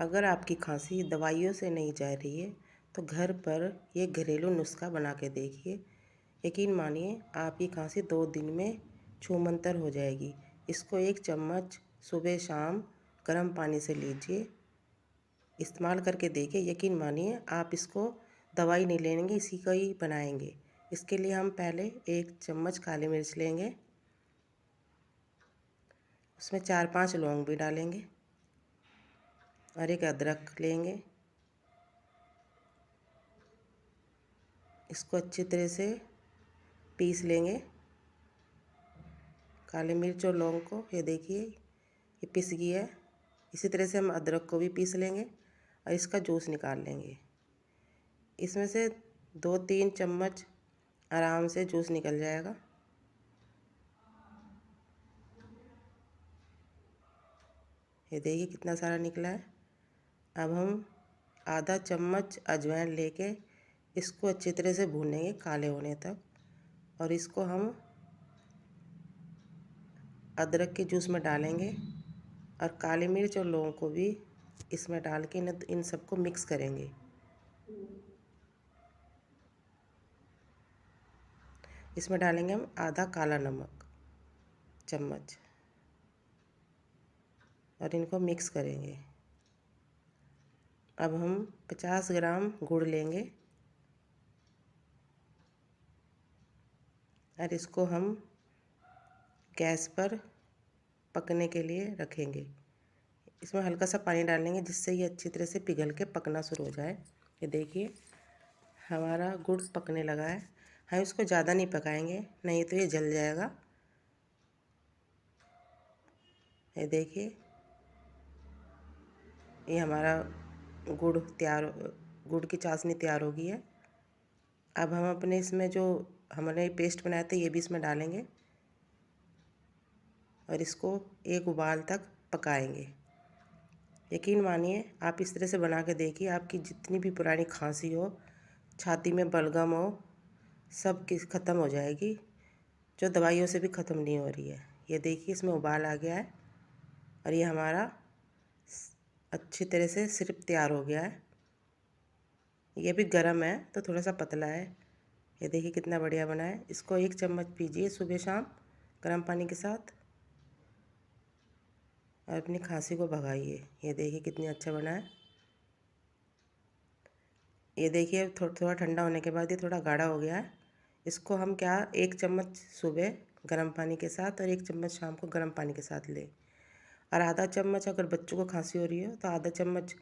अगर आपकी खांसी दवाइयों से नहीं जा रही है तो घर पर ये घरेलू नुस्खा बना के देखिए। यकीन मानिए आपकी खांसी 2 दिन में छूमंतर हो जाएगी। इसको 1 चम्मच सुबह शाम गर्म पानी से लीजिए, इस्तेमाल करके देखिए। यकीन मानिए आप इसको दवाई नहीं लेंगे, इसी का ही बनाएंगे। इसके लिए हम पहले 1 चम्मच काली मिर्च लेंगे, उसमें 4-5 लौंग भी डालेंगे और 1 अदरक लेंगे। इसको अच्छी तरह से पीस लेंगे, काली मिर्च और लौंग को। ये देखिए ये पिस गई है। इसी तरह से हम अदरक को भी पीस लेंगे और इसका जूस निकाल लेंगे। इसमें से 2-3 चम्मच आराम से जूस निकल जाएगा। ये देखिए कितना सारा निकला है। अब हम आधा चम्मच अजवाइन लेके इसको अच्छी तरह से भूनेंगे काले होने तक, और इसको हम अदरक के जूस में डालेंगे और काली मिर्च और लौंग को भी इसमें डाल के इन सबको मिक्स करेंगे। इसमें डालेंगे हम आधा काला नमक चम्मच और इनको मिक्स करेंगे। अब हम 50 ग्राम गुड़ लेंगे और इसको हम गैस पर पकने के लिए रखेंगे। इसमें हल्का सा पानी डालेंगे जिससे ये अच्छी तरह से पिघल के पकना शुरू हो जाए। ये देखिए हमारा गुड़ पकने लगा है। हम इसको ज़्यादा नहीं पकाएंगे, नहीं तो ये जल जाएगा। ये देखिए ये हमारा गुड़ की चाशनी तैयार हो गई है। अब हम अपने इसमें जो हमने पेस्ट बनाया था ये भी इसमें डालेंगे और इसको 1 उबाल तक पकाएंगे। यकीन मानिए आप इस तरह से बना के देखिए, आपकी जितनी भी पुरानी खांसी हो, छाती में बलगम हो, सब की ख़त्म हो जाएगी, जो दवाइयों से भी ख़त्म नहीं हो रही है। ये देखिए इसमें उबाल आ गया है और ये हमारा अच्छी तरह से सिरप तैयार हो गया है। ये भी गर्म है तो थोड़ा सा पतला है। ये देखिए कितना बढ़िया बना है। इसको 1 चम्मच पीजिए सुबह शाम गर्म पानी के साथ और अपनी खांसी को भगाइए। ये देखिए कितनी अच्छा बना है। ये देखिए थोड़ा थोड़ा ठंडा होने के बाद ये थोड़ा गाढ़ा हो गया है। इसको हम 1 चम्मच सुबह गर्म पानी के साथ और 1 चम्मच शाम को गर्म पानी के साथ लें, और आधा चम्मच अगर बच्चों को खांसी हो रही हो तो आधा चम्मच